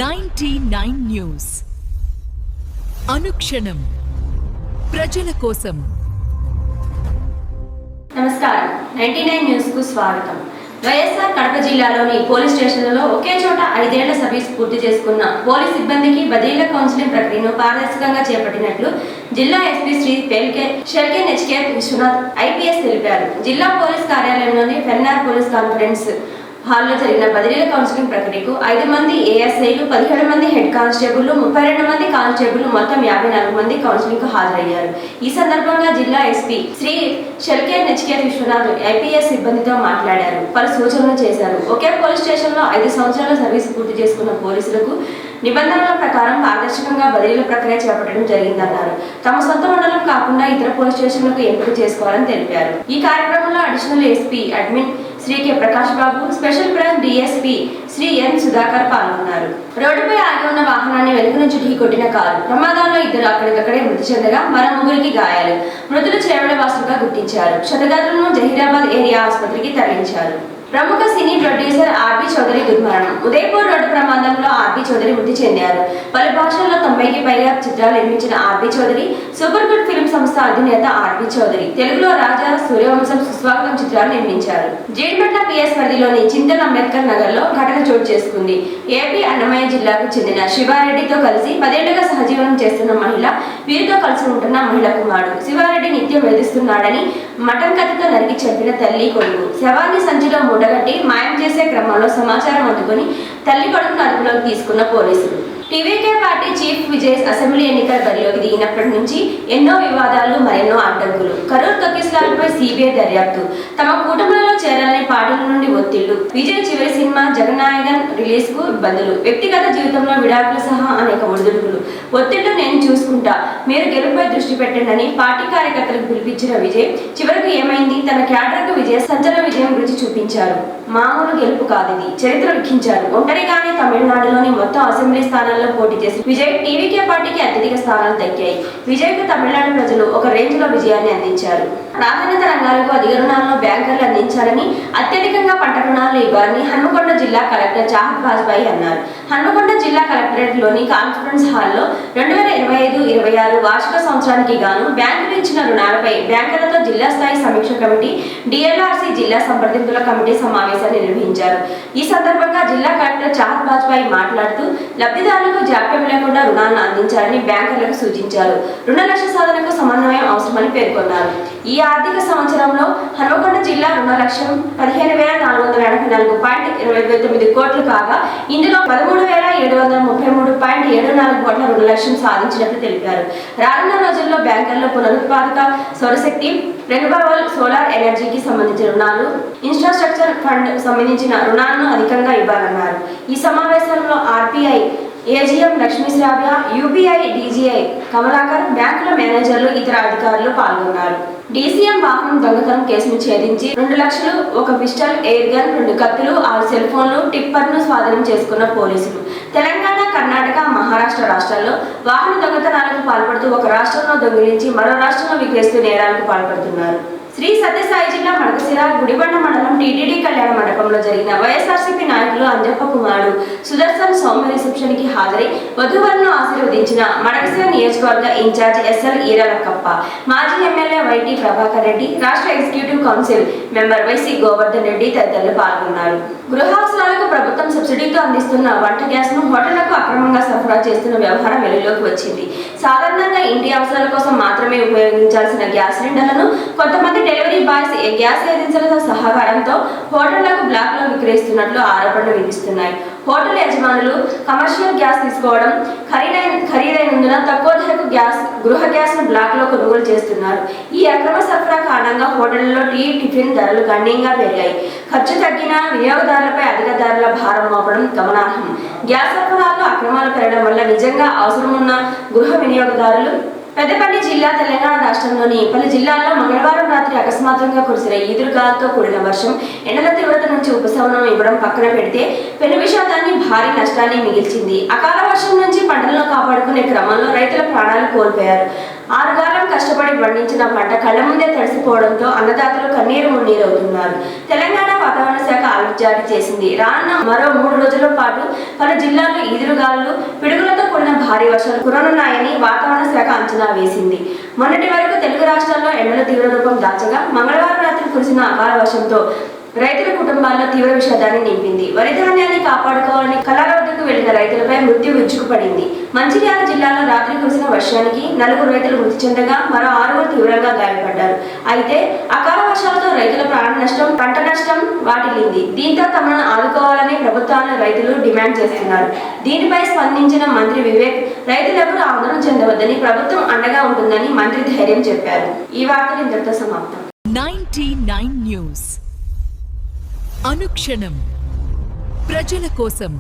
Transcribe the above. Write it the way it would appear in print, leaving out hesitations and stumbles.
99 news అనుక్షణం ప్రజల కోసం. నమస్కారం. 99 న్యూస్ కు స్వాగతం. వైఎస్ఆర్ కడప జిల్లాలోని పోలీస్ స్టేషన్లలో ఒకే చోట 5 ఏళ్ల సర్వీస్ పూర్తి చేసుకున్న పోలీస్ సిబ్బందికి బదిలీల కౌన్సిలింగ్ ప్రక్రియను పారదర్శకంగా చేపట్టినట్లు జిల్లా ఎస్పీ శ్రీ షెల్కే నచికేత్ విశ్వనాథ్ ఐపీఎస్ తెలిపారు. జిల్లా పోలీస్ కార్యాలయంలోని ఫెన్నార్ పోలీస్ కాన్ఫరెన్స్ హాల్లో జరిగిన బదిలీల కౌన్సిలింగ్ ప్రక్రియకు 5 మంది ఏఎస్ఐలు, 17 మంది హెడ్ కానిస్టేబుళ్లు, 32 మంది కానిస్టేబుళ్లు, మొత్తం 54 మంది కౌన్సిలింగ్ కు హాజరయ్యారు. ఈ సందర్భంగా జిల్లా ఎస్పీ శ్రీ షెల్కే నచికేత్ విశ్వనాథ్ ఐపీఎస్ సిబ్బందితో మాట్లాడారు. పలు సూచనలు చేశారు. ఒకే పోలీస్ స్టేషన్ లో 5 సంవత్సరాల సర్వీస్ పూర్తి చేసుకున్న పోలీసులకు నిబంధనల ప్రకారం పారదర్శకంగా బదిలీల ప్రక్రియ చేపట్టడం జరిగిందన్నారు. తమ సొంత మండలం కాకుండా ఇతర పోలీస్ స్టేషన్లకు ఎంపిక చేసుకోవాలని తెలిపారు. ఈ కార్యక్రమంలో additional SP admin Shri K Prakash Babu, special branch DSP Shri N Sudhakar పాల్గొన్నారు. రోడ్డుపై ఆగి ఉన్న వాహనాన్ని వెనుక నుంచి ఢీకొట్టిన కారు ప్రమాదంలో 2 అక్కడికక్కడే మృతి చెందగా మరో 3కి గాయాలు. మృతులు చేవెళ్ల వాసులుగా గుర్తించారు. క్షతగాత్రులను జహీరాబాద్ ఏరియా ఆసుపత్రికి తరలించారు. ప్రముఖ సినీ ప్రొడ్యూసర్ ఆర్బీ చౌదరి దుర్మరణం. ఉదయపూర్ రోడ్డు ప్రమాదంలో ఆర్బీ చౌదరి మృతి చెందారు. పలు భాషల్లో 90కి పైగా చిత్రాలు నిర్మించిన R B Choudary, super good film సంస్థ అధినేత ఆర్బీ చౌదరి తెలుగులో రాజా, సూర్యవంశం, సుస్వాగతం చిత్రాలు నిర్మించారు. జీడిమెట్ల పిఎస్ పరిధిలోని చింతన్ అంబేద్కర్ నగర్ లో ఘటన చోటు చేసుకుంది. ఏపీ అన్నమయ్య జిల్లాకు చెందిన శివారెడ్డితో కలిసి 10 ఏళ్లుగా సహజీవనం చేస్తున్న మహిళ, వీరితో కలిసి ఉంటున్న మహిళ కుమారుడు శివారెడ్డి నిత్యం వేధిస్తున్నాడని మటన్ కత్తితో నరికి చంపిన తల్లి, కొడుకు శవాన్ని సంచిలో మూటగట్టి మాయం చేసే క్రమంలో సమాచారం అందుకుని తల్లి కొడుకును అదుపులోకి తీసుకున్న పోలీసులు. TVK party chief Vijay assembly ఎన్నికల బరిలోకి దిగినప్పటి నుంచి ఎన్నో వివాదాలు, మరెన్నో అడ్డంకులు. కరూర్ తొక్కిస్లాలపై సిబిఐ దర్యాప్తు, తమ కూటమిలో చేరాలని పార్టీల నుండి ఒత్తిళ్లు, విజయ్ చివరి సినిమా జగన్నాయకన్ రిలీజ్ కు ఇబ్బందులు, వ్యక్తిగత జీవితంలో విడాకులు సహా అనేక ఒడిదుడుకులు. ఒత్తిళ్లు నేను చూసుకుంటా, మీరు గెలుపుపై దృష్టి పెట్టండి పార్టీ కార్యకర్తలకు పిలిపించిన విజయ్ చివరకు ఏమైంది? తన క్యాడర్కు సంచలన విజయం రుచి చూపించారు. మామూలు గెలుపు కాదిది, చరిత్ర లిఖించారు. ఒంటరిగానే తమిళనాడులోని మొత్తం అసెంబ్లీ స్థానాల్లో పోటీ చేసి విజయ్ టీవీకే పార్టీకి అత్యధిక స్థానాలు దక్కాయి. విజయ్ కు తమిళనాడు ప్రజలు ఒక రేంజ్ లో విజయాన్ని అందించారు. ప్రాధాన్యత రంగాలకు అధిక రుణాలను బ్యాంకర్లు అందించాలని, అత్యధికంగా పంట రుణాలు ఇవ్వాలని హన్మకొండ జిల్లా కలెక్టర్ చాహత్ బాజ్పాయి అన్నారు. హన్మకొండ జిల్లా కలెక్టరేట్ లోని కాన్ఫరెన్స్ హాల్లో 2025-26 వార్షిక సంవత్సరానికి గాను బ్యాంకులు ఇచ్చిన రుణాలపై బ్యాంకర్లతో జిల్లా స్థాయి సమీక్ష కమిటీ, డిఎల్ఆర్సి జిల్లా సంప్రదింపుల కమిటీ సమావేశాన్ని నిర్వహించారు. ఈ సందర్భంగా జిల్లా కలెక్టర్ చాహత్ బాజ్పాయి మాట్లాడుతూ లబ్ధిదారులకు జాప్యం లేకుండా రుణాలను అందించాలని బ్యాంకర్లకు సూచించారు. రుణ లక్ష్య సాధనకు సమన్వయం అవసరమని పేర్కొన్నారు. ఈ ఆర్థిక సంవత్సరంలో హన్మకొండ జిల్లా రుణ లక్ష్యం 15,484.29 కోట్లు కాగా ఇందులో 13,733.74 కోట్ల రుణ లక్ష్యం సాధించినట్లు తెలిపారు. రానున్న రోజుల్లో బ్యాంకర్లు పునరుత్పాదక సౌరశక్తి, రెన్యూవబుల్ సోలార్ ఎనర్జీకి సంబంధించిన రుణాలు, ఇన్ఫ్రాస్ట్రక్చర్ ఫండ్ సంబంధించిన రుణాలను అధికంగా ఇవ్వాలన్నారు. ఈ సమావేశంలో RBI AGM Lakshmishravya, UPI DGI Kamalakar, బ్యాంకుల మేనేజర్లు, ఇతర అధికారులు పాల్గొన్నారు. డీసీఎం వాహనం దొంగతనం కేసును ఛేదించి 2 లక్షలు, 1 పిస్టల్, ఎయిర్ గన్, 2 కత్తులు, 6 సెల్ ఫోన్లు, టిప్పర్ను స్వాధీనం చేసుకున్న పోలీసులు. తెలంగాణ, కర్ణాటక, మహారాష్ట్ర రాష్ట్రాల్లో వాహన దొంగతనాలకు పాల్పడుతూ ఒక రాష్ట్రంలో దొంగిలించి మరో రాష్ట్రంలో విక్రయిస్తూ నేరాలకు పాల్పడుతున్నారు. శ్రీ సత్యసాయి జిల్లా మడకశిర గుడిబండ మండలం టీటీడీ కళ్యాణ మండపంలో జరిగిన వైఎస్ఆర్సీపీ నాయకులు అంజప్ప కుమారుడు సుదర్శన్ సౌమ్య రిసెప్షన్ కి హాజరై వధువరులను ఆశీర్వదించిన మడకశిర నియోజకవర్గ ఇన్ఛార్జ్ ఎస్ఎల్ ఈరలక్కప్ప, మాజీ ఎమ్మెల్యే వైటీ ప్రభాకర్ రెడ్డి, రాష్ట్ర executive council member YC Govardhan Reddy తదితరులు పాల్గొన్నారు. గృహావసరాలకు ప్రభుత్వం సబ్సిడీతో అందిస్తున్న వంట గ్యాస్ ను హోటళ్లకు అక్రమంగా సరఫరా చేస్తున్న వ్యవహారం వెలుగులోకి వచ్చింది. సాధారణంగా ఇంటి అవసరాల కోసం మాత్రమే ఉపయోగించాల్సిన గ్యాస్ సిలిండర్లను కొంతమంది డెలివరీ బాయ్స్ గ్యాస్ ఏజెన్సీలతో సహకారంతో హోటళ్లకు బ్లాక్ లో విక్రయిస్తున్నట్లు ఆరోపణలు వినిపిస్తున్నాయి. హోటల్ యజమానులు కమర్షియల్ గ్యాస్ తీసుకోవడం ఖరీదైనందున తక్కువ ధరకు గృహ గ్యాస్ ను బ్లాక్ లో కొనుగోలు చేస్తున్నారు. ఈ అక్రమ సరఫరా కారణంగా హోటళ్లలో టీ, టిఫిన్ ధరలు గణనీయంగా పెరిగాయి. ఖర్చు తగ్గిన వినియోగదారులపై అధిక ధరల భారం మోపడం గమనార్హం. గ్యాస్ సరఫరాలో అక్రమాలు పెరగడం వల్ల నిజంగా అవసరమున్న గృహ వినియోగదారులు పెద్దపల్లి జిల్లా తెలంగాణ రాష్ట్రంలోని పలు జిల్లాల్లో మంగళవారం రాత్రి అకస్మాత్తుగా కురిసిన ఈదురుగాలతో కూడిన వర్షం ఎండల తీవ్రత నుంచి ఉపశమనం ఇవ్వడం పక్కన పెడితే పెను విషాదాన్ని, భారీ నష్టాన్ని మిగిల్చింది. అకాల వర్షం నుంచి పంటలను కాపాడుకునే క్రమంలో రైతుల ప్రాణాలు కోల్పోయారు. 6 కాలం కష్టపడి పండించిన పంట కళ్ళ ముందే తడిసిపోవడంతో అన్నదాతలు కన్నీరు మున్నీరవుతున్నారు. తెలంగాణ వాతావరణ శాఖ అలర్ట్ జారీ చేసింది. రానున్న మరో 3 రోజుల పాటు పలు జిల్లాల్లో ఈదురుగాలులు, పిడుగులతో కూడిన భారీ వర్షాలు కురనున్నాయని వాతావరణ శాఖ అంచనా వేసింది. మొన్నటి వరకు తెలుగు రాష్ట్రాల్లో ఎండల తీవ్ర రూపం దాల్చగా మంగళవారం రాత్రి కురిసిన అకాల వర్షంతో రైతుల కుటుంబాల్లో తీవ్ర విషాదాన్ని నింపింది. వరి ధాన్యాన్ని కాపాడుకోవాలని కళాల వద్దకు వెళ్లిన రైతులపై మృత్యు విరుచుకుపడింది. మంచిర్యాల జిల్లాలో రాత్రి కురిసిన వర్షానికి 4 రైతులు మృతి చెందగా మరో 6 తీవ్రంగా గాయపడ్డారు. అయితే అకాల వర్షాలతో రైతుల ప్రాణ నష్టం, పంట నష్టం వాటిల్లింది. దీంతో తమను ఆదుకోవాలని ప్రభుత్వాన్ని రైతులు డిమాండ్ చేస్తున్నారు. దీనిపై స్పందించిన మంత్రి వివేక్ రైతులెవరూ ఆందోళన చెందవద్దని, ప్రభుత్వం అండగా ఉంటుందని మంత్రి ధైర్యం చెప్పారు. ఈ వార్తలు ఇంతటితో సమాప్తం. 99 న్యూస్ అనుక్షణం ప్రజల కోసం.